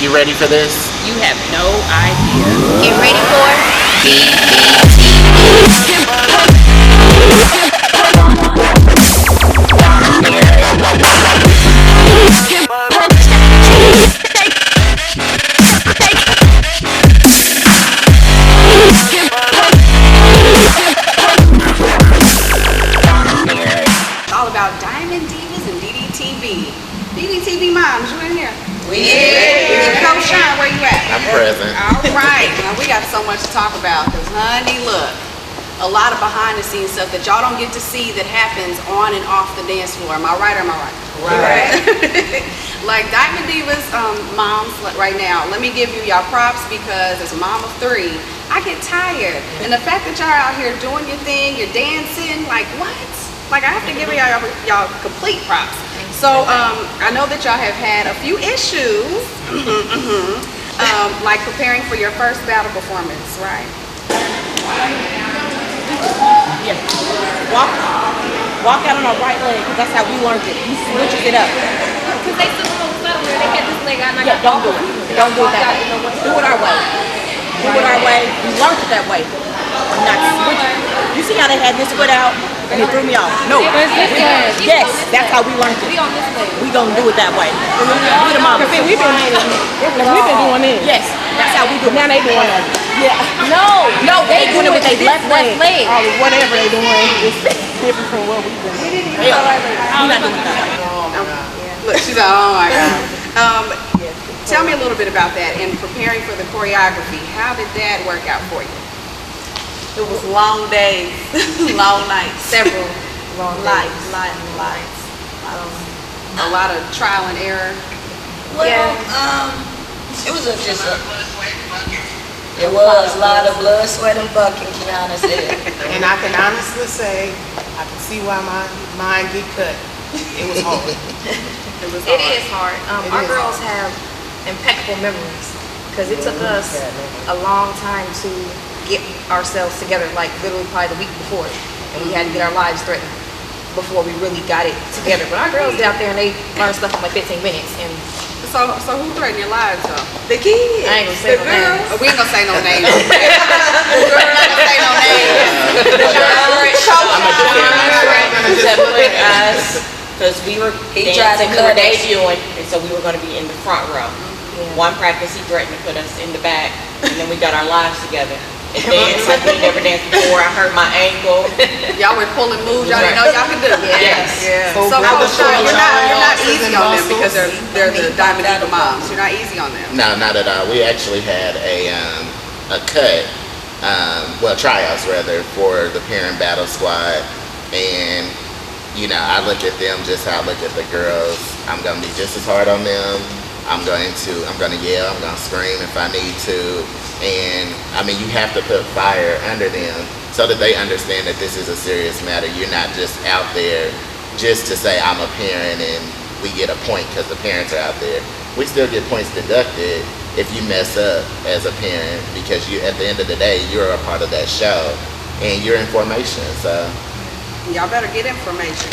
You ready for this? You have no idea. Get ready for All about Diamond Divas and DDTV. DDTV moms, you in here? Yeah. Coach Sean, where you at? I'm present. All right. Now we got so much to talk about because, honey, look, a lot of behind the scenes stuff that y'all don't get to see that happens on and off the dance floor. Am I right or am I right? Right. Like Diamond Divas moms right now, let me give you y'all props because as a mom of 3, I get tired. And the fact that y'all are out here doing your thing, you're dancing, like what? Like I have to give y'all complete props. So I know that y'all have had a few issues, like preparing for your first battle performance, right? Yeah. Walk out on our right leg, because that's how we learned it. You switches it up. Because they still somewhere they had this leg out and I Yeah, don't do it. Don't do it that way. Do it our way. Do it our way. We learned it that way. Not switch. You see how they had this foot out and it threw me off? No. Yes, that's how we learned it. We gonna do it that way. We the mama. We've been doing it. Yes, that's how we do it. Now they doing it. Yeah. No, they doing it with their left leg. Whatever they doing is different from what we've been doing. We're not doing it that way. Look, she's like, oh my God. Tell me a little bit about that and preparing for the choreography. How did that work out for you? It was long days, long nights. Several long nights. Lights. A lot of trial and error. Well, It was it was a lot of blood, sweat, and bucking, Kiana said. And I can honestly say, I can see why my mind get cut. It was hard. It is hard. Our girls have impeccable memories because it took us a long time to get ourselves together, like literally probably the week before, and we had to get our lives threatened before we really got it together. But our girls get out there and they learn stuff in like 15 minutes. And so who threatened your lives though? the kids. I ain't gonna say no names. We ain't gonna say no names. The girl ain't gonna say no names. Because we were debuting, and so we were going to be in the front row. One practice, he threatened to put us in the back, and then we got our lives together. And dance like we never danced before. I hurt my ankle. Y'all were pulling moves y'all didn't know y'all could do. Yes. Yeah. So Coach Sean, you're not easy on them because they're the Diamond Diva moms. You're not easy on them. No, not at all. We actually had a cut, tryouts rather, for the parent battle squad, and I look at them just how I look at the girls. I'm gonna be just as hard on them. I'm gonna yell, I'm gonna scream if I need to. And I mean, you have to put fire under them so that they understand that this is a serious matter. You're not just out there just to say I'm a parent and we get a point because the parents are out there. We still get points deducted if you mess up as a parent, because at the end of the day, you're a part of that show and you're in formation. So y'all better get information.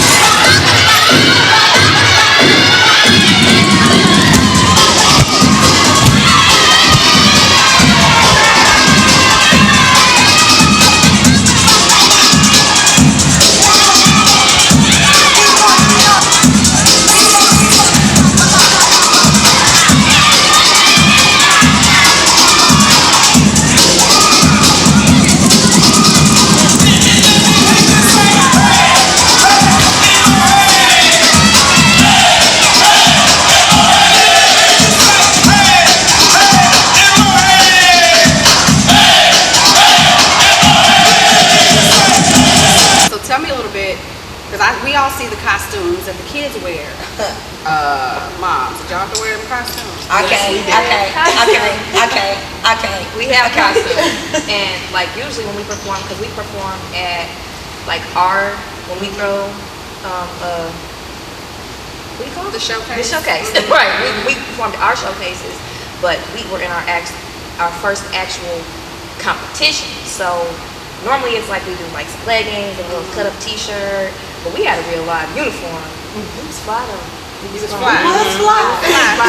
We all see the costumes that the kids wear. Moms, did y'all have to wear the costumes? I can't. We have costumes, and like usually when we perform, because we perform at like when we throw what do you call it? The showcase. The showcase, right? We performed at our showcases, but we were in our first actual competition. So normally it's like we do like some leggings and a little cut up T-shirt. But we had a real live uniform. It was fly though. You was fly. Was fly.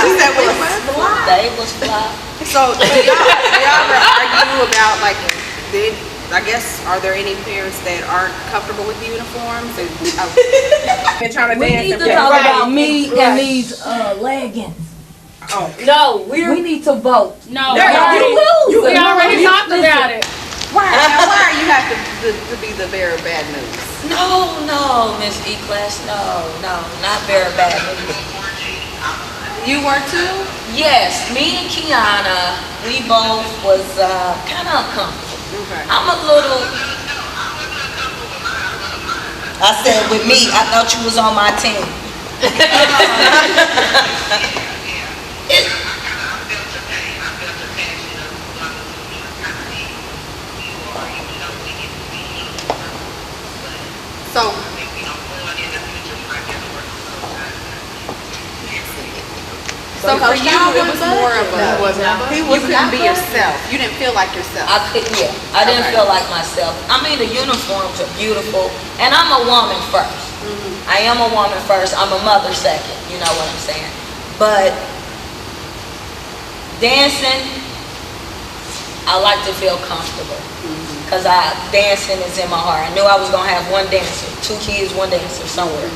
She said we was fly. They was fly. So do y'all ever argue about like, I guess, are there any parents that aren't comfortable with uniforms and been trying to We dance? need to talk about me and these leggings. Oh. No, we need to vote. No, You we already talked about it. Why you have to be the bearer of bad news? No, Ms Eklass, no, not very bad news. You were too? Yes, me and Kiana, we both was kind of uncomfortable. Okay. I'm a little. I said with me, I thought you was on my team. So for you, it was more of a, you couldn't be yourself. You didn't feel like yourself. I didn't feel like myself. I mean, the uniforms are beautiful, and I'm a woman first. I am a woman first. I'm a mother second. You know what I'm saying? But dancing, I like to feel comfortable because dancing is in my heart. I knew I was gonna have one dancer, 2 kids, 1 dancer somewhere,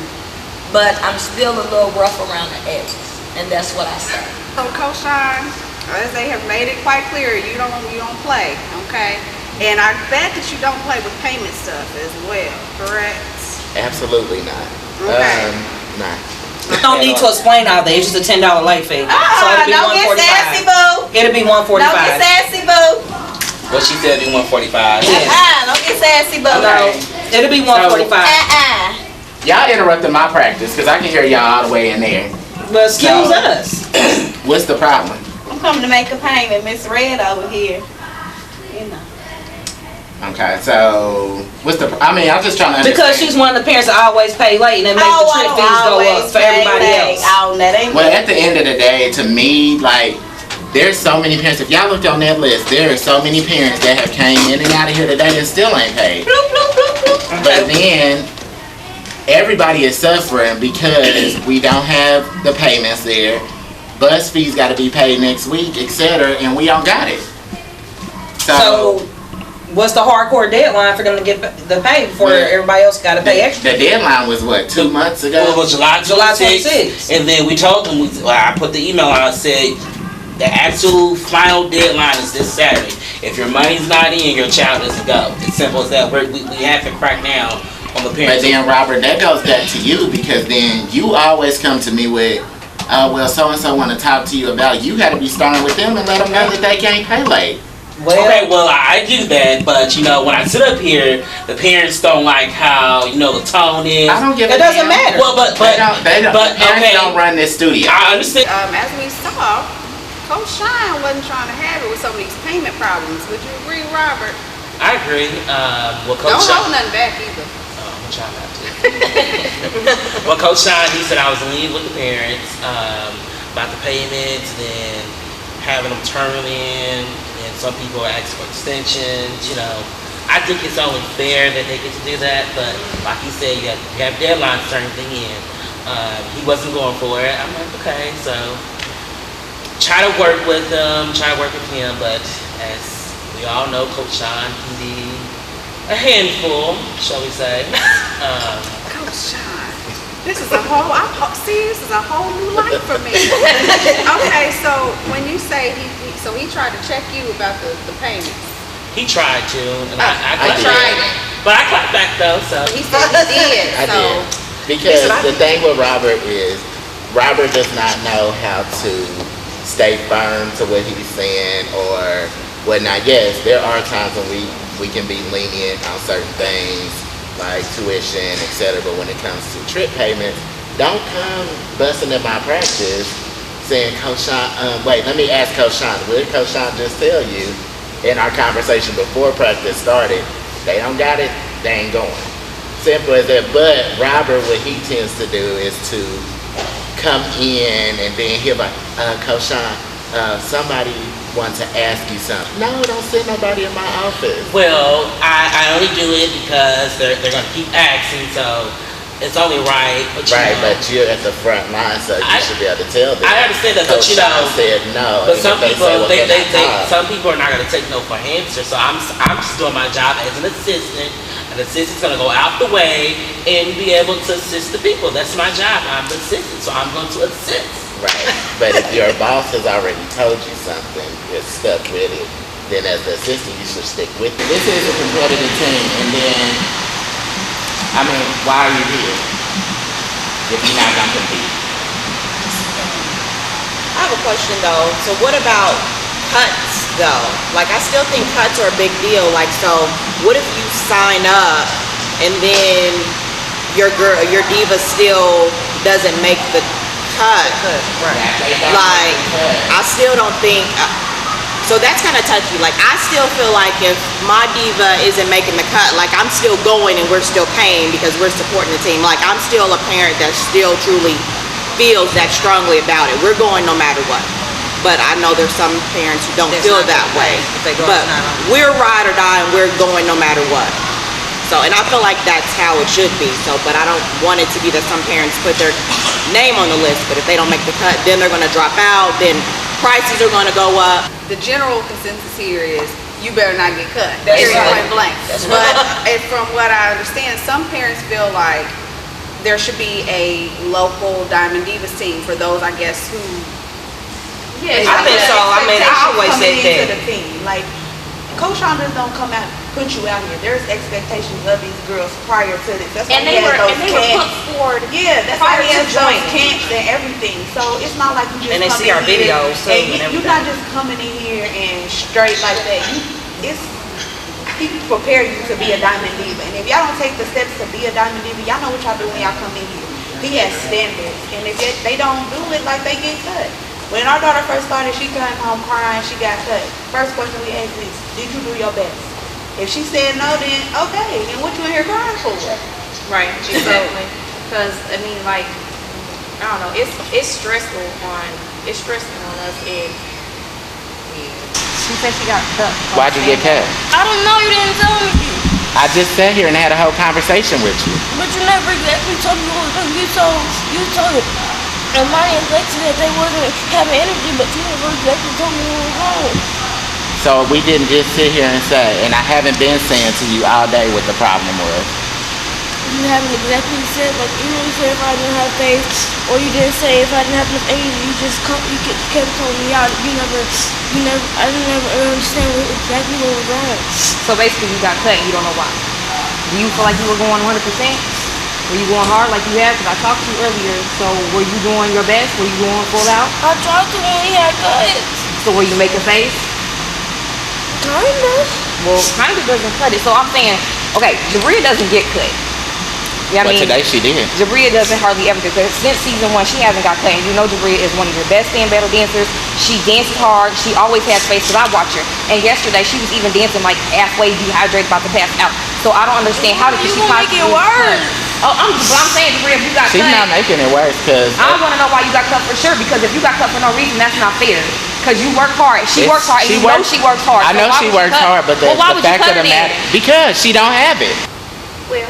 but I'm still a little rough around the edges. And that's what I say. So Coach Sean, as they have made it quite clear, you don't play, okay? And I bet that you don't play with payment stuff as well, correct? Absolutely not. Okay. Nah. Don't need to explain all that. It's just a $10 late fee. So it'll be Don't get sassy, boo. It'll be $145. Don't get sassy, boo. What she said be 145. Don't get sassy, boo. No, it'll be $145. Y'all interrupted my practice because I can hear y'all all the way in there. But excuse us. What's the problem? I'm coming to make a payment. Miss Red over here. You know. Okay, so what's the? I mean, I'm just trying to understand. Because she's one of the parents that always pay late and it makes the trip fees go up for everybody else. Well, at the end of the day, to me, like, there's so many parents. If y'all looked on that list, there are so many parents that have came in and out of here today and still ain't paid. But then everybody is suffering because we don't have the payments there. Bus fees got to be paid next week, etc., and we don't got it. So what's the hardcore deadline for them to get the pay before everybody else got to pay extra? The deadline was what, 2 months ago? Well, it was July 26th. And then we told them, I put the email out and said, the actual final deadline is this Saturday. If your money's not in, your child doesn't go. It's simple as that. We have to crack down on the parents. But then, Robert, that goes back to you because then you always come to me with, well, so-and-so want to talk to you about it. You got to be stern with them and let them know that they can't pay late. Okay, well, I do that, but, you know, when I sit up here, the parents don't like how, you know, the tone is. I don't give a damn. It doesn't matter. Well, but parents don't run this studio. I understand. As we saw, Coach Shine wasn't trying to have it with some of these payment problems. Would you agree, Robert? I agree. Well, Coach Don't Shine, hold nothing back either. I'm trying not to. Well, Coach Shine, he said I was in lead with the parents about the payments, then having them turn them in, and some people are asking for extensions. You know, I think it's only fair that they get to do that, but like he said, you have deadlines to turn everything in. He wasn't going for it. I'm like, okay, so try to work with them, try to work with him, but as we all know, Coach Sean can be a handful, shall we say. Coach Sean, this is a whole, this is a whole new life for me. Okay, so when you say he tried to check you about the payments. He tried to, and I tried it. But I clapped back though, so. He said he did, I did. Because the thing with Robert is, Robert does not know how to stay firm to what he's saying or whatnot. Yes, there are times when we can be lenient on certain things like tuition, etc. But when it comes to trip payments, don't come busting in my practice saying, Coach Sean, wait, let me ask Coach Sean. What did Coach Sean just tell you in our conversation before practice started? They don't got it, they ain't going. Simple as that. But Robert, what he tends to do is to come in and then he'll be like, Coach Sean, somebody wants to ask you something. No, don't send nobody in my office. Well, I only do it because they're going to keep asking, so it's only right. But but you're at the front line, so you should be able to tell them. I understand that, but Coach Sean said no. But some people, some people are not gonna take no for an answer. So I'm just doing my job as an assistant. An assistant's gonna go out the way and be able to assist the people. That's my job. I'm the assistant, so I'm going to assist. Right. But if your boss has already told you something, you're stuck with it. Then as the assistant, you should stick with it. This is a competitive team, and then, I mean, why are you here if you're not gonna compete? I have a question though. So what about cuts though? Like I still think cuts are a big deal. Like so, what if you sign up and then your diva still doesn't make the cut? Like I still don't think. So that's kind of touchy. Like I still feel like if my diva isn't making the cut, like I'm still going and we're still paying because we're supporting the team. Like I'm still a parent that still truly feels that strongly about it. We're going no matter what. But I know there's some parents who don't feel that way. But we're ride or die and we're going no matter what. So, and I feel like that's how it should be. So, but I don't want it to be that some parents put their name on the list, but if they don't make the cut, then they're going to drop out, then prices are going to go up. The general consensus here is you better not get cut. That's Period, right. point blank. That's But right. from what I understand, some parents feel like there should be a local Diamond Divas team for those, I guess, who. Yeah, I think so. I mean, I always said into that. the team. Like, Coach Sean just don't come out, put you out here. There's expectations of these girls prior to this. That's why And they he were has those put camps. forward. Yeah, that's prior why he to has those joining. camps and everything. So it's not like you just And they come see in our here videos, too, and and you're everything. not just coming in here and straight like that. People prepare you to be a Diamond Diva. And if y'all don't take the steps to be a Diamond Diva, y'all know what y'all do when y'all come in here. He has standards. And if they don't do it, like they get cut. When our daughter first started, she came home crying, she got cut. First question we asked is, did you do your best? If she said no, then okay, then what you in here crying for? Right, exactly. Because I mean, like, I don't know, it's stressful on us. And She said she got cut. Why'd you get cut? I don't know, you didn't tell me. I just sat here and had a whole conversation with you. But you never exactly told me what was going to you told it. And my Lexi that they wasn't having energy, but you never exactly told me what was wrong. So we didn't just sit here and say, and I haven't been saying to you all day what the problem was. You haven't exactly said, like, you know, you said if I didn't have faith, or you didn't say if I didn't have enough energy, you kept calling me out. I didn't ever understand exactly what was wrong. so basically, you got cut and you don't know why. Do you feel like you were going 100%? Were you going hard like you had? Because I talked to you earlier. So were you doing your best? Were you going full out? I tried to when he had cuts. So were you making face? Kinda. Well, kind of doesn't cut it. So I'm saying, okay, Jabria doesn't get cut. You know what I But mean? today she did. Jabria doesn't hardly ever do because since season 1 she hasn't got cut. And you know Jabria is one of your best stand battle dancers. She dances hard. She always has face because I watch her. And yesterday she was even dancing like halfway dehydrated, about to pass out. So I don't understand how did she make it worse. Oh, I'm saying Jabria, if you got She's cut, not making it worse because I want to know why you got cut for sure. Because if you got cut for no reason, that's not fair. Because you work hard. She works hard. And you know she works hard. I So know why she would you works cut? hard, but the Well, why would you fact cut of the her then? matter, because she don't have it. Well,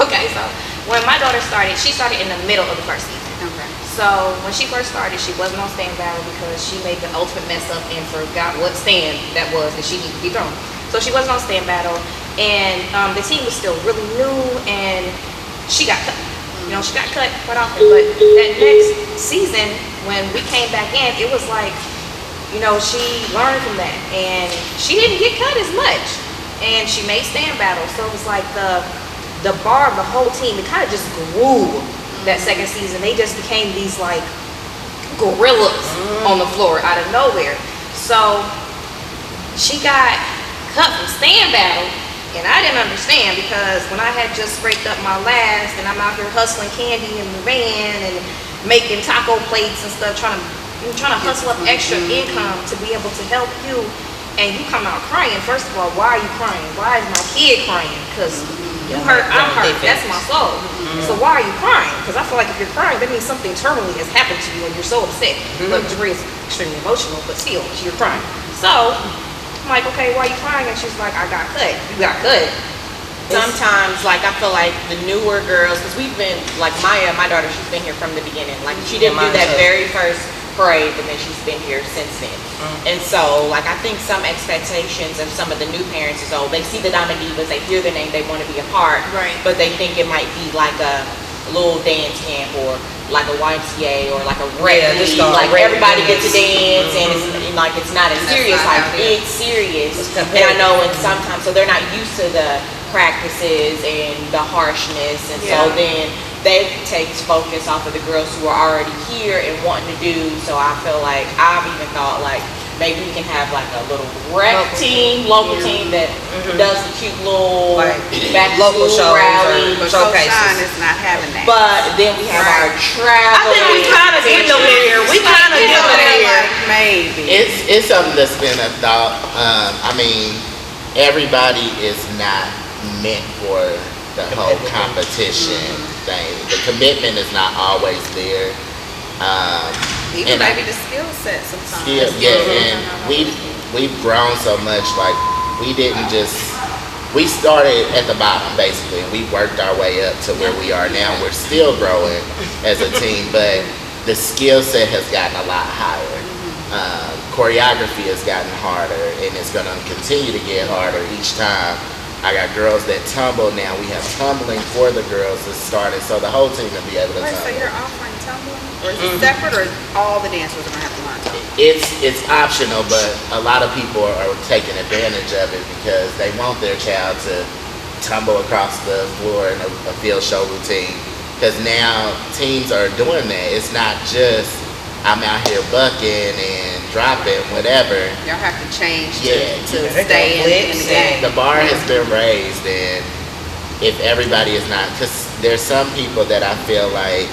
okay, so when my daughter started, she started in the middle of the first season. Okay. So when she first started, she wasn't on stand battle because she made the ultimate mess up and forgot what stand that was that she needed to be thrown. So she wasn't on stand battle, and the team was still really new, and she got cut. You know, she got cut quite often. But that next season, when we came back in, it was like, you know, she learned from that, and she didn't get cut as much. And she made stand battle, so it was like the bar of the whole team, it kind of just grew that second season. They just became these like gorillas on the floor out of nowhere. So she got cut from stand battle, and I didn't understand because when I had just scraped up my last and I'm out here hustling candy in the van and making taco plates and stuff, trying to hustle up extra income to be able to help you. And you come out crying. First of all, why are you crying? Why is my kid crying? Because you hurt, I'm hurt. That's my soul. So why are you crying? Because I feel like if you're crying, that means something terminally has happened to you and you're so upset. But Jabria is extremely emotional, but still, you're crying. So I'm like, okay, why are you crying? And she's like, I got cut. You got cut. sometimes, like, I feel like the newer girls, because we've been, like, Maya, my daughter, she's been here from the beginning. Like, she didn't do that very first parade, but then she's been here since then. And so, like, I think some expectations of some of the new parents is, oh, they see the Diamond Divas, they hear the name, they want to be a part, but they think it might be like a little dance camp or like a YMCA or like a rec league, like everybody gets to dance and it's like it's not as serious, like it's serious. And I know, and sometimes, so they're not used to the practices and the harshness, and so then that takes focus off of the girls who are already here and wanting to do. So I feel like I've even thought like maybe we can have like a little rec team, local team that does the cute little back to school rally. But Shine is not having that. But then we have our travel. I think we kind of get them there. We kind of get them there. Maybe. It's something that's been a thought. I mean, everybody is not meant for the whole competition thing. The commitment is not always there. Even maybe the skill set sometimes. And we've grown so much. Like we started at the bottom basically, and we worked our way up to where we are now. We're still growing as a team, but the skill set has gotten a lot higher. Choreography has gotten harder, and it's going to continue to get harder each time. I got girls that tumble now. We have tumbling for the girls that started, so the whole team will be able to tumble. So you're offering tumbling? Or is it separate, or all the dancers are going to have to learn tumbling? It's optional, but a lot of people are taking advantage of it because they want their child to tumble across the floor in a field show routine. Because now teams are doing that. It's not just I'm out here bucking and dropping, whatever. Y'all have to change to stay in the game. The bar has been raised, and if everybody is not, because there's some people that I feel like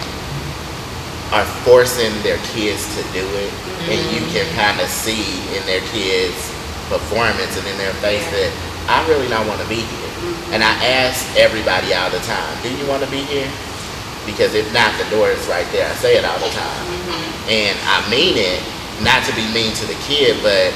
are forcing their kids to do it, and you can kind of see in their kids' performance and in their face that I really don't want to be here. And I ask everybody all the time, do you want to be here? Because if not, the door is right there. I say it all the time. And I mean it, not to be mean to the kid, but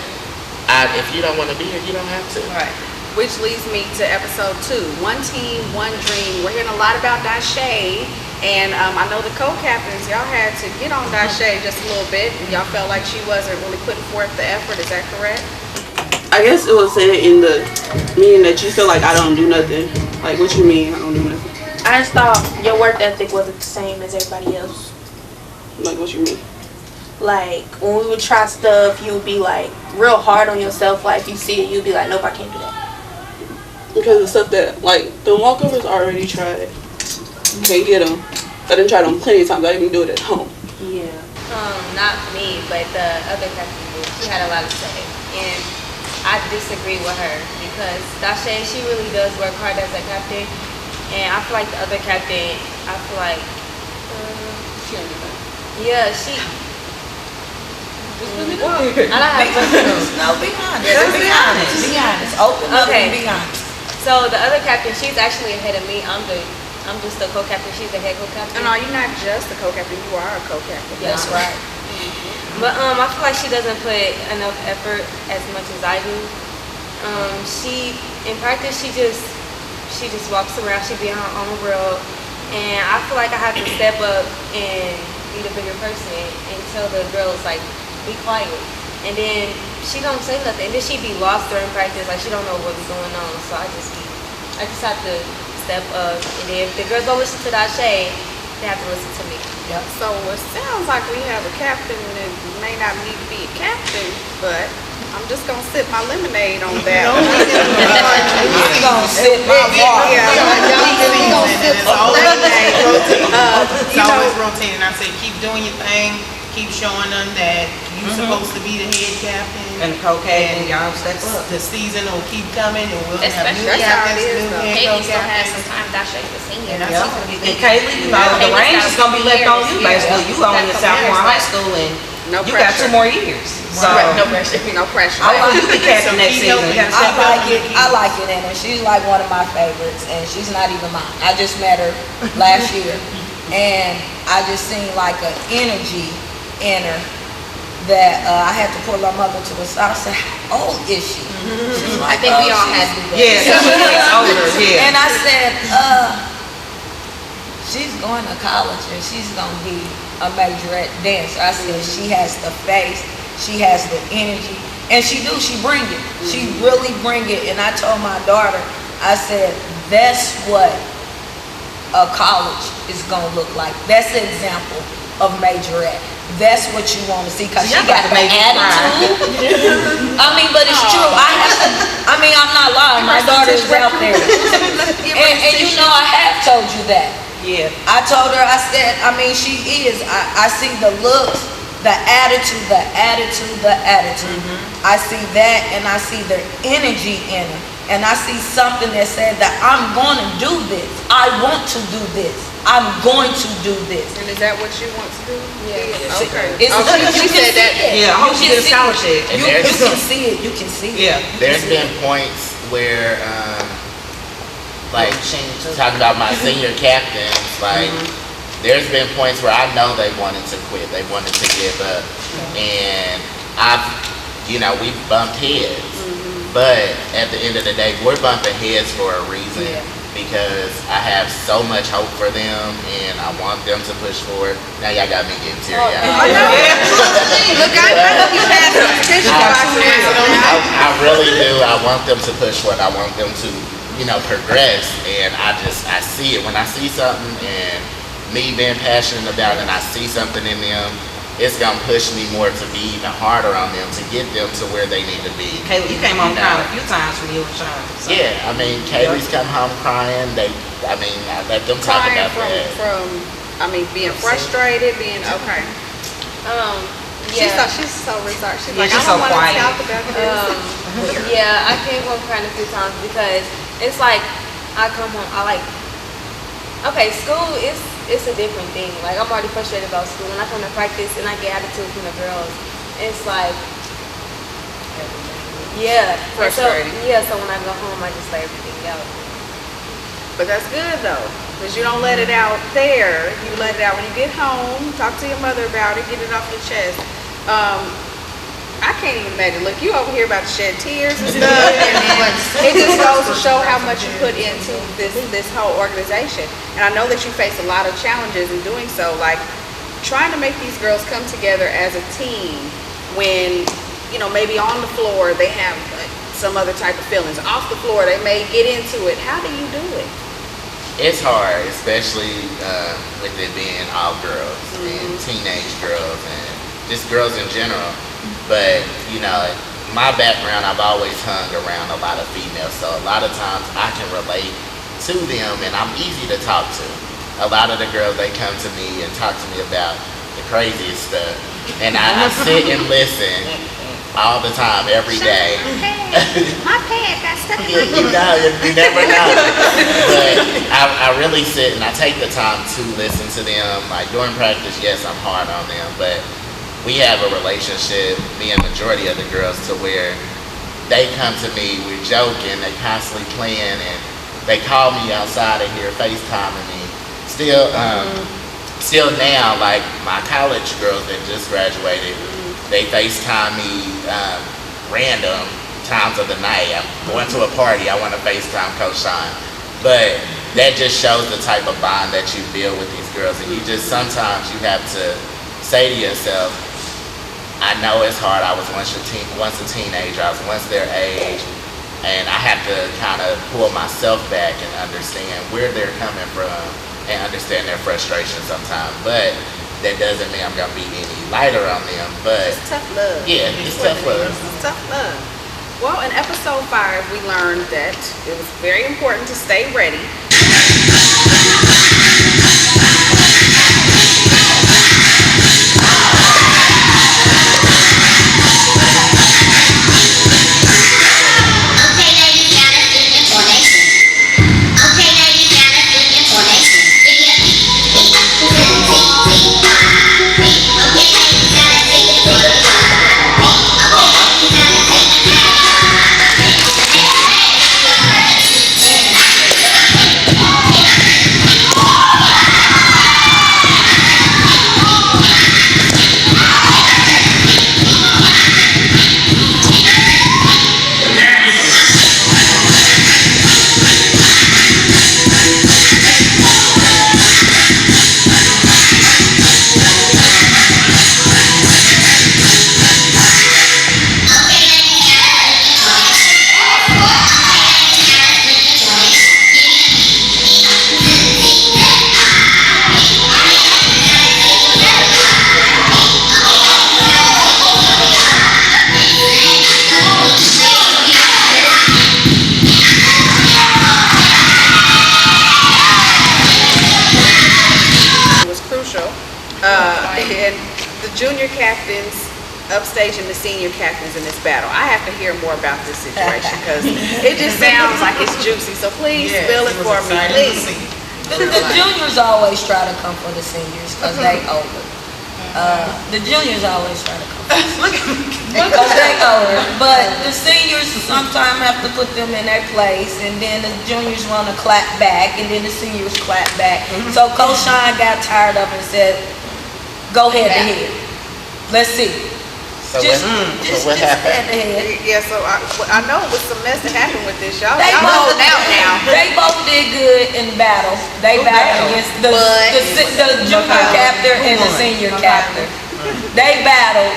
if you don't want to be here, you don't have to. Right. Which leads me to episode 2, One Team, One Dream. We're hearing a lot about Dashay, and I know the co-captains, y'all had to get on Dashay just a little bit. Y'all felt like she wasn't really putting forth the effort. Is that correct? I guess it was said in the meaning that you feel like I don't do nothing. Like, what you mean I don't do nothing? I just thought your work ethic wasn't the same as everybody else. Like, what you mean? Like, when we would try stuff, you would be like real hard on yourself. Like, if you see it, you'd be like, nope, I can't do that. Because the stuff that, like, the walkovers already tried. Can't get them. I done tried them plenty of times. I even do it at home. Yeah. Not me, but the other captain did. She had a lot to say. And I disagree with her because Dashay, she really does work hard as a captain. And I feel like the other captain, I feel like, She don't do that. yeah, she. No, be honest. Be honest. Open up and be honest. So the other captain, she's actually ahead of me. I'm just the co-captain. She's the head co-captain. No, you're not just the co-captain. You are a co-captain. That's right. But I feel like she doesn't put enough effort as much as I do. She in practice she just walks around. She be in her own world, and I feel like I have to step up and be the bigger person and tell the girls like be quiet. And then she don't say nothing. And then she be lost during practice, like she don't know what's going on. So I just have to step up. And then if the girls don't listen to Dashay, they have to listen to me. Yep. So it sounds like we have a captain that may not need to be a captain, but I'm just gonna sip my lemonade on that. I'm gonna sip my water. It's always rotating. I say keep doing your thing. Keep showing them that you're supposed to be the head captain. And co-captain, y'all step up. The season will keep coming, and we'll have new Especially captains, new head Kaylee still has co-captains. some time. Dashay's the senior. And Yeah. that's gonna be And good. Kaylee, you know, the range is gonna be left on you basically. You only in sophomore high school and No you got pressure. 2 more years. So No pressure. No pressure. I want you to be captain next keep season. helping. You gotta step up. I like it, and she's like one of my favorites, and she's not even mine. I just met her last year, and I just seen like an energy in her that I had to pull her mother to the side. I said, how old is she? She's I like, think we all had to do that. Yeah, she's older, yeah. And I said, she's going to college and she's gonna be a majorette dancer. I said, she has the face, she has the energy, and she bring it. She really bring it. And I told my daughter, I said, that's what a college is gonna look like. That's the example of majorette. That's what you want to see, because she got the attitude. I mean, but it's true. I'm not lying. My daughter's out there. And you know, I have told you that. Yeah. I told her, I said, I mean, she is. I see the looks, the attitude. I see that, and I see the energy in her. And I see something that said that I'm going to do this. I want to do this. I'm going to do this. And is that what you want to do? Yeah. Okay. You said that. Yeah, I hope she get a scholarship. You can see it. You can see it. Yeah. There's been points where, like, talking about my senior captains, like, there's been points where I know they wanted to quit. They wanted to give up. And we've bumped heads. But at the end of the day, we're bumping heads for a reason. Because I have so much hope for them, and I want them to push forward. Now y'all got me getting teary-eyed. Look, I know you had some tissue box now. I really do. I want them to push forward. I want them to, progress. And I see it. When I see something and me being passionate about it, and I see something in them, it's gonna push me more to be even harder on them, to get them to where they need to be. Kaylee, you came home crying a few times from you and Sean. So. Yeah, I mean, Kaylee's come home crying. I let them talk Crying about that. Being frustrated, being okay. Yeah. She's so reserved. She's Yeah, like, she's I don't so want quiet. to talk about this. Yeah, I came home crying a few times because it's like I come home, school it's a different thing. Like, I'm already frustrated about school. When I come to practice and I get attitude from the girls, it's like, yeah. Frustrating. So when I go home, I just let everything out. But that's good though, because you don't let it out there. You let it out when you get home. Talk to your mother about it. Get it off your chest. I can't even imagine. Look, you over here about to shed tears and stuff, and it just goes to show how much you put into this whole organization. And I know that you face a lot of challenges in doing so, like trying to make these girls come together as a team when, maybe on the floor they have some other type of feelings. Off the floor they may get into it. How do you do it? It's hard, especially with it being all girls and teenage girls and just girls in general. But, my background, I've always hung around a lot of females, so a lot of times I can relate to them, and I'm easy to talk to. A lot of the girls, they come to me and talk to me about the craziest stuff, and I sit and listen all the time, every day. My pad got stuck in my You never know. But I really sit and I take the time to listen to them. Like, during practice, yes, I'm hard on them, but we have a relationship, me and majority of the girls, to where they come to me, we're joking, they constantly playing, and they call me outside of here, FaceTiming me. Still now, like my college girls that just graduated, they FaceTime me random times of the night. I'm going to a party, I want to FaceTime Coach Sean. But that just shows the type of bond that you build with these girls, and sometimes you have to say to yourself, I know it's hard. I was once a teenager. I was once their age, and I have to kind of pull myself back and understand where they're coming from and understand their frustration sometimes. But that doesn't mean I'm gonna be any lighter on them. But it's tough love. Yeah, it's tough love. It's tough love. Well, in episode 5, we learned that it was very important to stay ready. upstaging the senior captains in this battle. I have to hear more about this situation because it just sounds like it's juicy. So please spill it for me, please. The juniors always try to come for the seniors because they older. The juniors always try to come because they older. But the seniors sometimes have to put them in their place, and then the juniors want to clap back, and then the seniors clap back. So Coach Sean got tired of it and said, "Go head to head. Let's see." So what happened? Yeah, so I know it was some mess that happened with this. Y'all They both holding out now. They both did good in the battle. They battled against the junior captor and the senior captor. They battled.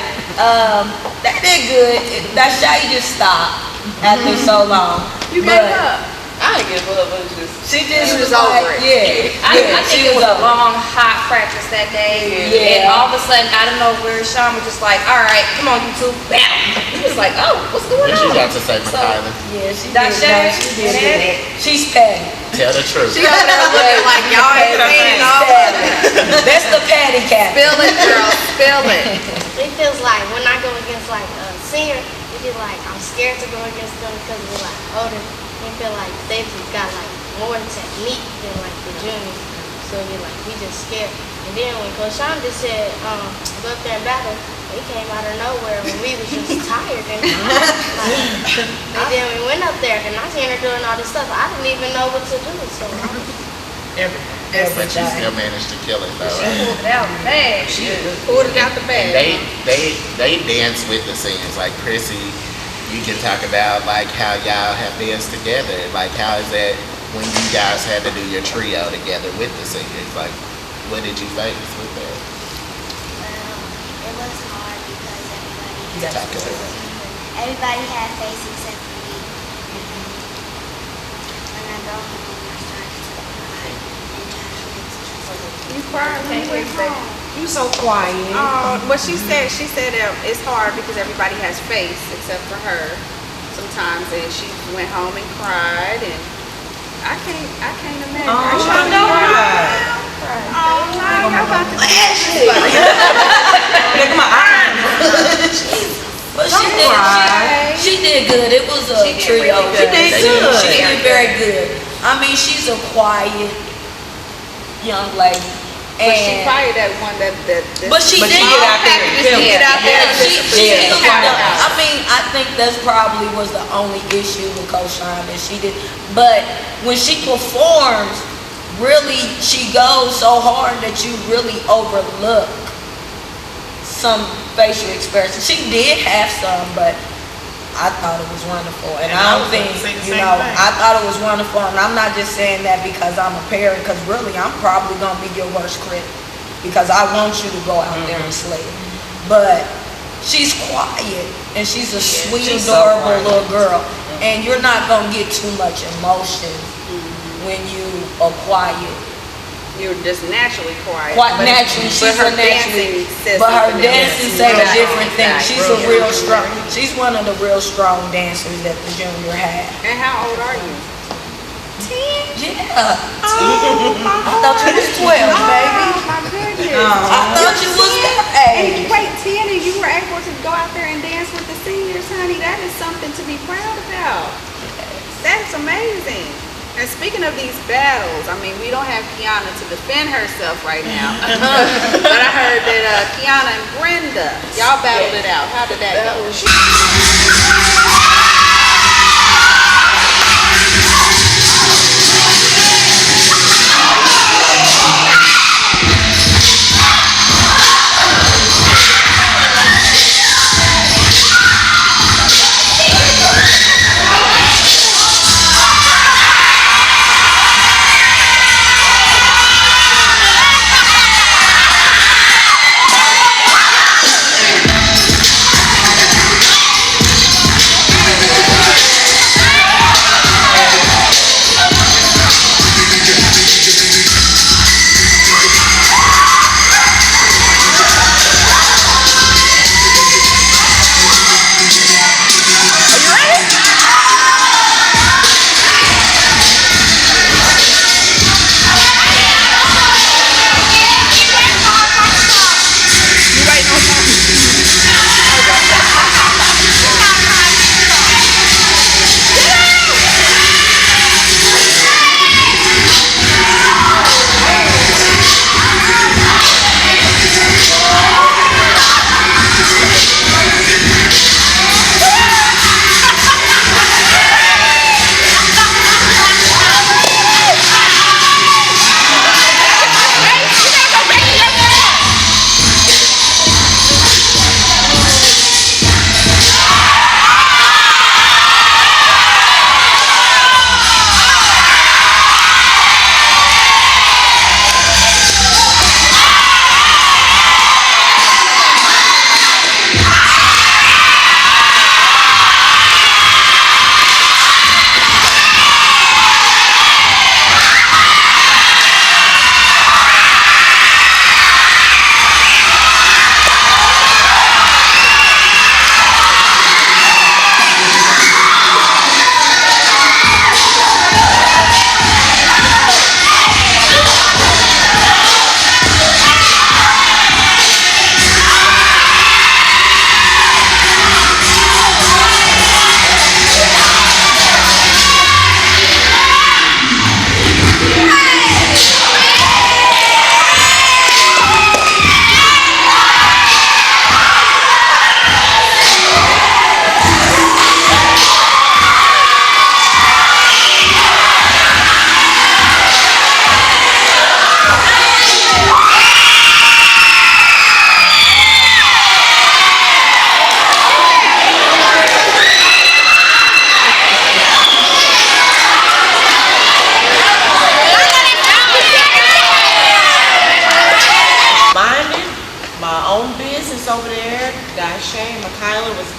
They did good. That Shay just stopped after so long. You gave up. I didn't give up, but she was over it. Yeah. I think it was a long, hot practice that day. Yeah. And all of a sudden, out of nowhere, Sean was just like, all right, come on, you two, battle. He was like, oh, what's going What on? you got to say, Kylie? Yeah, she That did. Shay, She did good. She's petty. Tell the truth. She over there looking like y'all ain't saying all of it. That's the patty captain. Spill it, girl. Spill it. It feels like when I go against like a senior, it feel like I'm scared to go against them because they're like older. They feel like they've got like more technique than like the juniors. So you're like, we just scared. And then when Coach Sean just said, go up there and battle, it came out of nowhere when we was just tired. And then we went up there and I seen her doing all this stuff. I didn't even know what to do. So But you still managed to kill it though, right? Pulled it out the bag. She pulled it out the bag. They dance with the scenes. Like Chrissy, you can talk about like how y'all have danced together. Like how is that when you guys had to do your trio together with the singers? Like what did you face with that? well, it was hard because Talk to her. everybody had face except for me. When I go home, I started to cry and try to fix it. You cried when you went home. You so quiet. But she said it's hard because everybody has face except for her sometimes, and she went home and cried, and I can't imagine. I know. Oh no, y'all about to Look at my eyes. But she did good. It was a trio. She did good. She did very good. I mean, she's a quiet young lady. But she probably that one that But she did get out there and kill it. I mean, I think that's probably was the only issue with Coach Sean that she did. But when she performs, really, she goes so hard that you really overlook some facial expressions. She did have some, but I thought it was wonderful. And I don't think, I thought it was wonderful. And I'm not just saying that because I'm a parent, because really, I'm probably going to be your worst critic because I want you to go out there and slay it. But she's quiet, and she's a sweet, adorable little girl. And you're not going to get too much emotion when you are quiet. You're just naturally quiet. Naturally, she's her a naturally, dancing but her dancing says a different thing. She's a real strong. She's one of the real strong dancers that the junior had. And how old are you? 10. Yeah. I thought you was 12, baby. Oh my goodness. I thought you was that age. Wait, 10, and you were able to go out there and dance with the seniors, honey. That is something to be proud about. That's amazing. And speaking of these battles, I mean, we don't have Kiana to defend herself right now. But I heard that Kiana and Brenda, y'all battled it out. How did that go?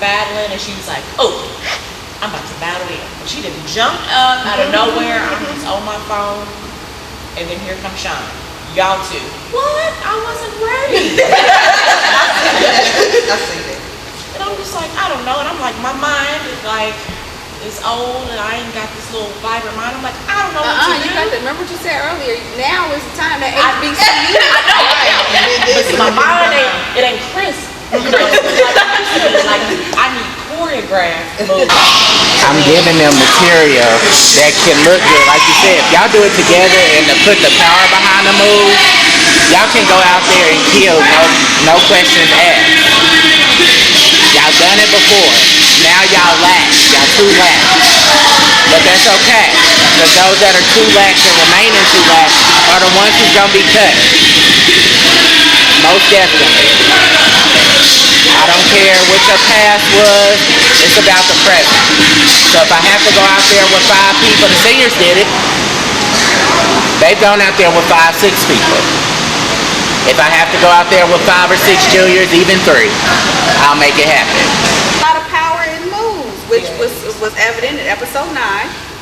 battling, and she was like, oh, I'm about to battle in. But she didn't jump up out of nowhere. I'm just on my phone, and then here comes Sean. Y'all too. What? I wasn't ready. I see that. And I'm just like, I don't know. And I'm like, my mind is like, it's old, and I ain't got this little vibrant mind. I'm like, I don't know what to do. You got to remember what you said earlier. Now is the time that HBCU. I know. But see, my mind ain't crisp. You know, like I need choreographed moves. I'm giving them material that can look good. Like you said, if y'all do it together and to put the power behind the move, y'all can go out there and kill, no questions asked. Y'all done it before. Now y'all lax. Y'all too lax. But that's okay. Because those that are too lax and remaining too lax are the ones who's going to be cut. Most definitely. I don't care what your past was. It's about the present. So if I have to go out there with 5 people, the seniors did it. They've gone out there with 5, 6 people. If I have to go out there with 5 or 6 juniors, even 3, I'll make it happen. A lot of power in moves, which was evident in episode 9.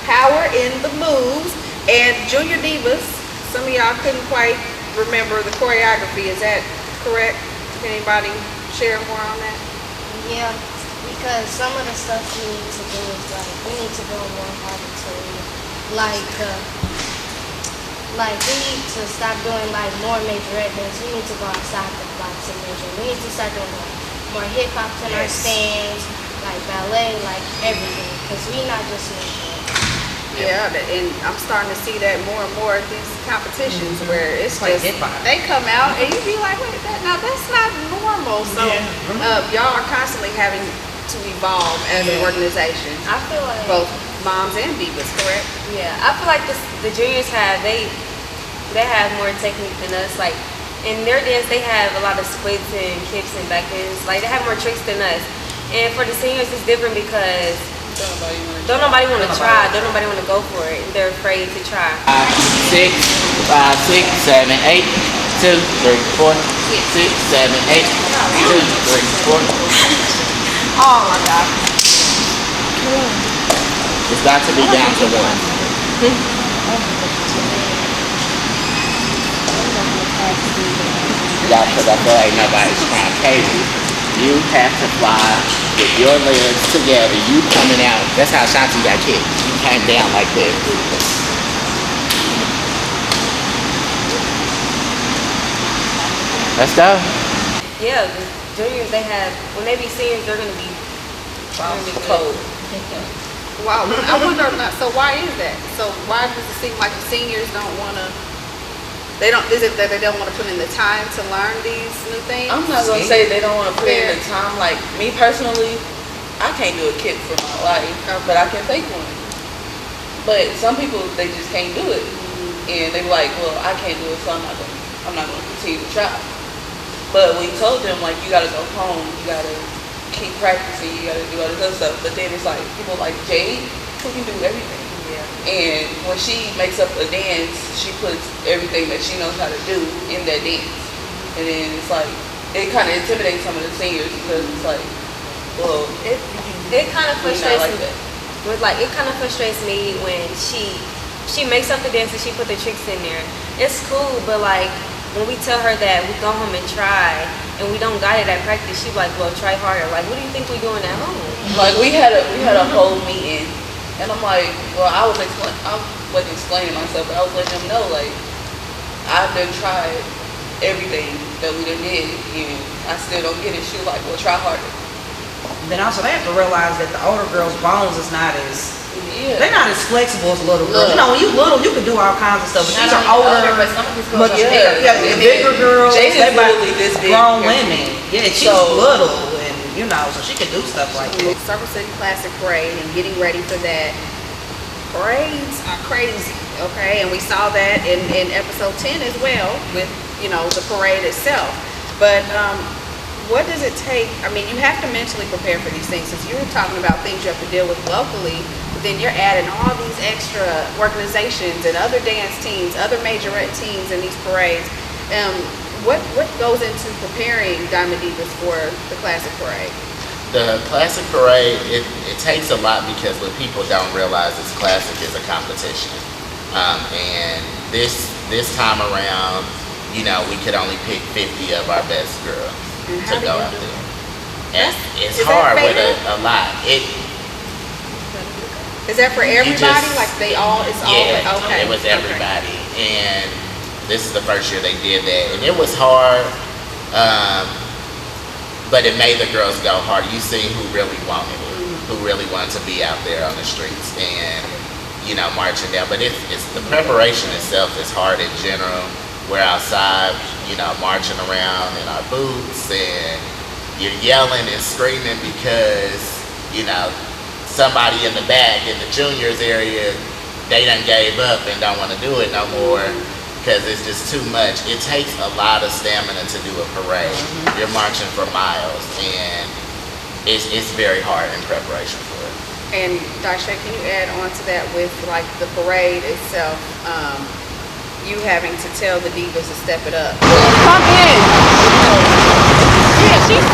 Power in the moves. And Junior Divas, some of y'all couldn't quite remember the choreography. Is that correct? Can anybody share more on that? Yeah, because some of the stuff we need to do is like, we need to go more auditory. Like we need to stop doing like more majorette dance. We need to go outside the box and major. We need to start doing more hip hop in our stands, like ballet, like everything. Because we not just Yeah, and I'm starting to see that more and more at these competitions where it's just, they come out and you be like, wait, that's not normal. So y'all are constantly having to evolve as an organization. I feel like both moms and divas, correct? Yeah, I feel like the juniors they have more technique than us. Like in their dance, they have a lot of splits and kicks and back ends. Like they have more tricks than us. And for the seniors, it's different because don't nobody want to try. Don't nobody want to go for it. They're afraid to try. 5, 6, 7, 8, 2, 3, 4, 6, 7, 8, 2, 3, 4. Oh my God. It's got to be down to 1. Yeah, because I feel like nobody's trying to pay you. You have to fly with your legs together. You coming out. That's how Shanti got kicked. You came down like this. Let's go. Yeah, the juniors, when they be seniors, they're going to be cold. Wow, I wonder, so why is that? So why does it seem like the seniors don't want to, is it that they don't want to put in the time to learn these new things? I'm not going to say they don't want to put in the time. Like, me personally, I can't do a kick for my life, but I can fake one. But some people, they just can't do it. And they be like, well, I can't do it, so I'm not going to continue to try. But we told them, like, you got to go home, you got to keep practicing, you got to do all this other stuff. But then it's like, people like Jade, who can do everything. And when she makes up a dance, she puts everything that she knows how to do in that dance. And then it's like, it kind of intimidates some of the singers because it's like, well, it kind of frustrates me. It kind of frustrates me when she makes up the dance and she put the tricks in there. It's cool, but like when we tell her that we go home and try and we don't got it at practice, she's like, well, try harder. Like, what do you think we're doing at home? Like we had a whole meeting. And I'm like, well, I wasn't explaining myself, but I was letting them know, like, I've done tried everything that we done did, and I still don't get it. She was like, well, try harder. Then also, they have to realize that the older girls' bones is not as, they're not as flexible as little girls. You know, when you little, you can do all kinds of stuff, but these are older, much bigger girls, they're literally this big. Grown women. Yeah, she's little. You know, so she can do stuff like that. Circle City Classic Parade and getting ready for that. Parades are crazy, okay? And we saw that in episode 10 as well with, you know, the parade itself. But what does it take? I mean, you have to mentally prepare for these things. Since you're talking about things you have to deal with locally, but then you're adding all these extra organizations and other dance teams, other majorette teams in these parades. What goes into preparing Diamond Divas for the Classic Parade? The classic parade, it takes a lot because what people don't realize is classic is a competition. And this time around, you know, we could only pick 50 of our best girls to go out there. And it's hard with a lot. Is that for everybody? Like they all, it's all, okay. It was everybody. And this is the first year they did that. And it was hard. But it made the girls go hard. You see who really wanted it, who really wanted to be out there on the streets and, you know, marching down. But it's the preparation itself is hard in general. We're outside, you know, marching around in our boots and you're yelling and screaming because, you know, somebody in the back in the juniors area, they done gave up and don't want to do it no more. Because it's just too much. It takes a lot of stamina to do a parade. You're marching for miles, and it's very hard in preparation for it. And Dasha, can you add on to that with like the parade itself, you having to tell the divas to step it up? Come in. Yeah, she's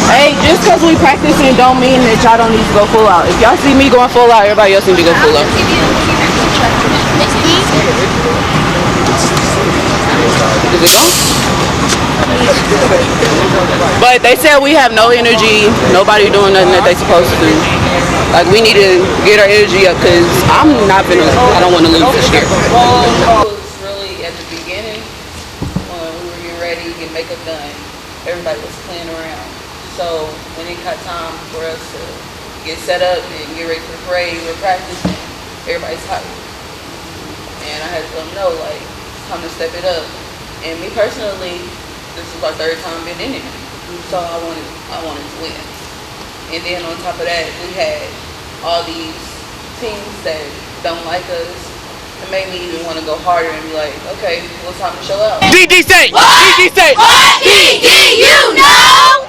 Hey, just because we practicing don't mean that y'all don't need to go full out. If y'all see me going full out, everybody else need to go full out. Is it on? But they said we have no energy, nobody doing nothing that they supposed to do. Like we need to get our energy up because I don't want to lose this year. It was really at the beginning when we were getting ready, getting makeup done, everybody was playing around. So when it got time for us to get set up and get ready for the parade, we're practicing, everybody's tired. And I had to let them know, like, it's time to step it up. And me personally, this is my third time being in it. So I wanted to win. And then on top of that, we had all these teams that don't like us. It made me even want to go harder and be like, okay, well, it's time to show out. DD say! DD say! What DD you know?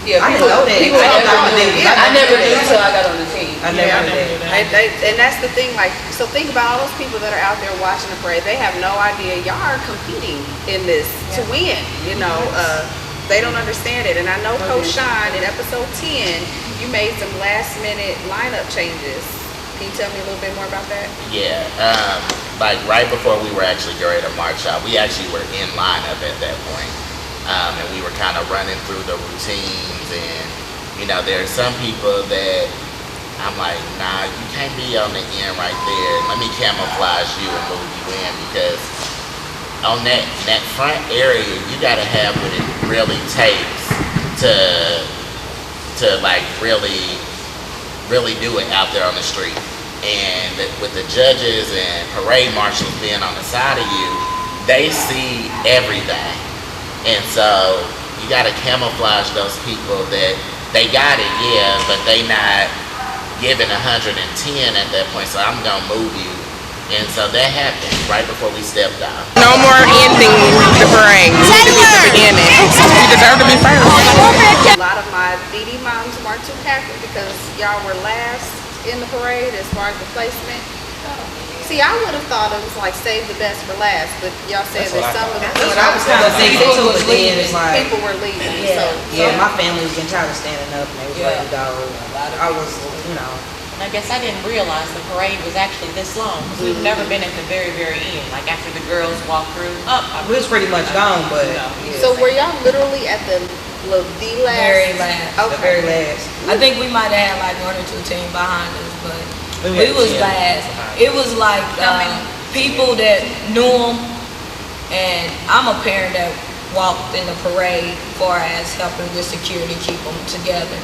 Yeah, I didn't know that. I never knew until I got on the team. I never knew. And that's the thing, like, so think about all those people that are out there watching the parade. They have no idea y'all are competing in this to win, you know. They don't understand it. And I know Coach Shine in episode 10, you made some last minute lineup changes. Can you tell me a little bit more about that? Yeah, like right before we were actually ready to march out, we actually were in lineup at that point. And we were kind of running through the routines, and you know, there are some people that I'm like, nah, you can't be on the end right there. Let me camouflage you and move you in, because on that front area, you gotta have what it really takes to like really do it out there on the street. And with the judges and parade marshals being on the side of you, they see everything. And so you got to camouflage those people that they got it, yeah, but they not giving 110 at that point. So I'm going to move you And so that happened right before we stepped out. No more ending the parade. We need to be the beginning. We deserve to be first. A lot of my DD moms weren't too happy because y'all were last in the parade as far as the placement. See, I would have thought it was like save the best for last, but y'all said that some of the That's what I was kind of thinking too. But then it's like, people were leaving. yeah, So yeah, my family was getting tired of standing up and they was ready to go. I was, you know. I guess I didn't realize the parade was actually this long, because we've never been at the very, very end. Like after the girls walk through. We was pretty much gone, but. Yeah. So were y'all literally at the last? Very last. Okay. The very last. I think we might have had like 1 or 2 teams behind us, but we was last. It was like people that knew them, and I'm a parent that walked in the parade far as helping with security, keep them together.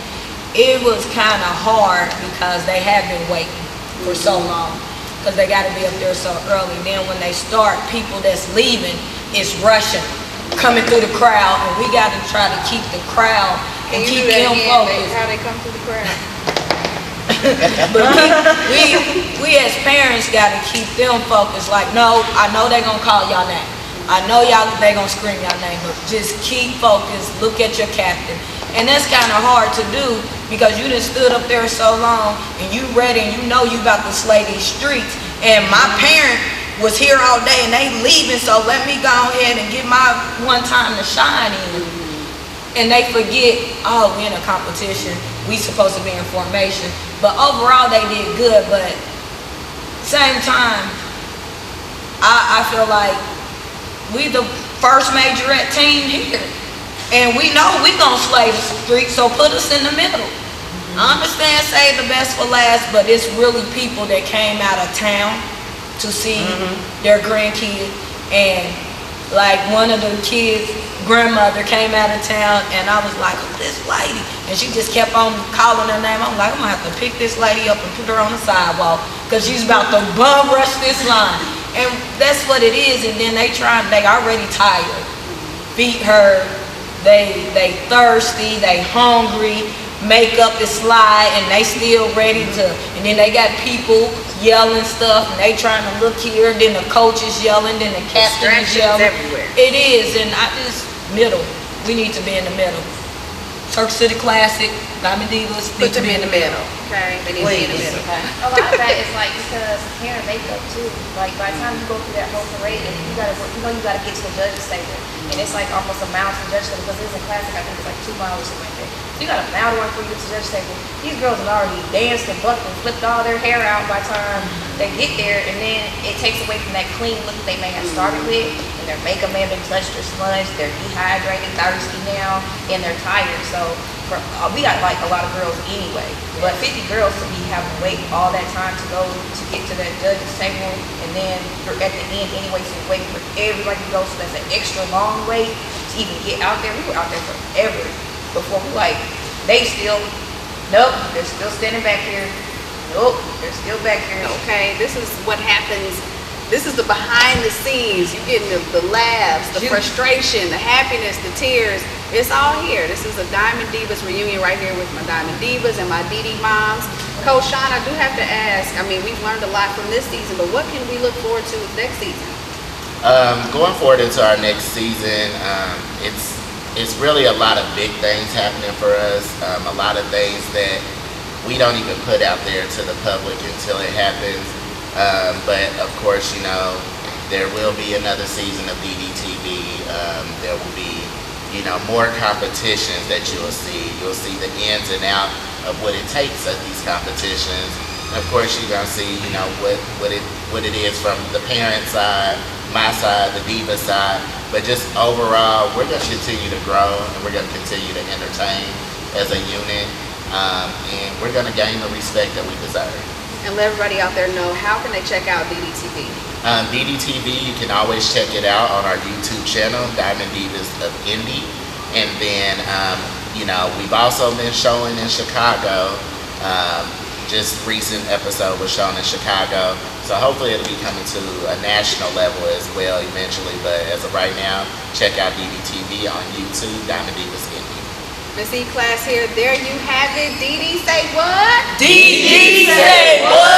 It was kind of hard because they have been waiting for so long because they got to be up there so early. Then when they start, people that's leaving is rushing, coming through the crowd, and we got to try to keep the crowd and keep them focused. How they come through the crowd? But we as parents got to keep them focused. Like, no, I know they're gonna call y'all name. I know they gonna scream y'all name, but just keep focused. Look at your captain. And that's kind of hard to do because you done stood up there so long and you ready and you know you about to slay these streets. And my parent was here all day and they leaving, so let me go ahead and get my one time to shine in. And they forget, oh, we in a competition. We supposed to be in formation. But overall they did good, but same time, I feel like we the first majorette team here. And we know we gonna slay the street, so put us in the middle. I understand save the best for last, but it's really people that came out of town to see their grandkid. And like one of the kids' grandmother came out of town, and I was like, who this lady? And she just kept on calling her name. I'm like, I'm gonna have to pick this lady up and put her on the sidewalk because she's about to bum rush this line. And that's what it is. And then they already tired. Beat her. They thirsty, they hungry, makeup is sly, and they still ready to, and then they got people yelling stuff, and they trying to look here, then the coach is yelling, then the captain is yelling. Everywhere. It is, and middle. We need to be in the middle. Turk City Classic, Diamond Divas, need to be in the middle. Okay, they need to be in the middle. A lot of that is like because hair and makeup too. Like by the time you go through that whole parade, and you gotta get to the judges table, and it's like almost a mile to the judges table because it's a classic. I think it's like 2 miles or something like that. So you got a mile to run before you get to the judges table. These girls have already danced and bucked and flipped all their hair out by the time they get there, and then it takes away from that clean look they may have started with, and their makeup may have been touched or smudged. They're dehydrated, thirsty now, and they're tired. So we got like a lot of girls anyway, but 50 girls to be having to wait all that time to go to get to that judge's table, and then you're at the end anyway, so you're waiting for everybody to go, so that's an extra long wait to even get out there. We were out there forever before they're still standing back here. Nope, they're still back here. Okay, this is what happens. This is the behind the scenes. You're getting the laughs, the frustration, the happiness, the tears. It's all here. This is a Diamond Divas reunion right here with my Diamond Divas and my DD moms. Coach Sean, I do have to ask, I mean, we've learned a lot from this season, but what can we look forward to next season? Going forward into our next season, it's really a lot of big things happening for us. A lot of things that we don't even put out there to the public until it happens. But of course, you know, there will be another season of DDTV. There will be, you know, more competitions that you'll see. You'll see the ins and outs of what it takes at these competitions. And of course, you're gonna see, you know, what it is from the parent side, my side, the diva side. But just overall, we're gonna continue to grow and we're gonna continue to entertain as a unit, and we're gonna gain the respect that we deserve. And let everybody out there know, how can they check out DDTV? DDTV, you can always check it out on our YouTube channel, Diamond Divas of Indy. And then, you know, we've also been showing in Chicago. Just recent episode was shown in Chicago. So hopefully it'll be coming to a national level as well eventually. But as of right now, check out DDTV on YouTube, Diamond Divas Indy. Ms Eklass here. There you have it. DD say what? DD say what?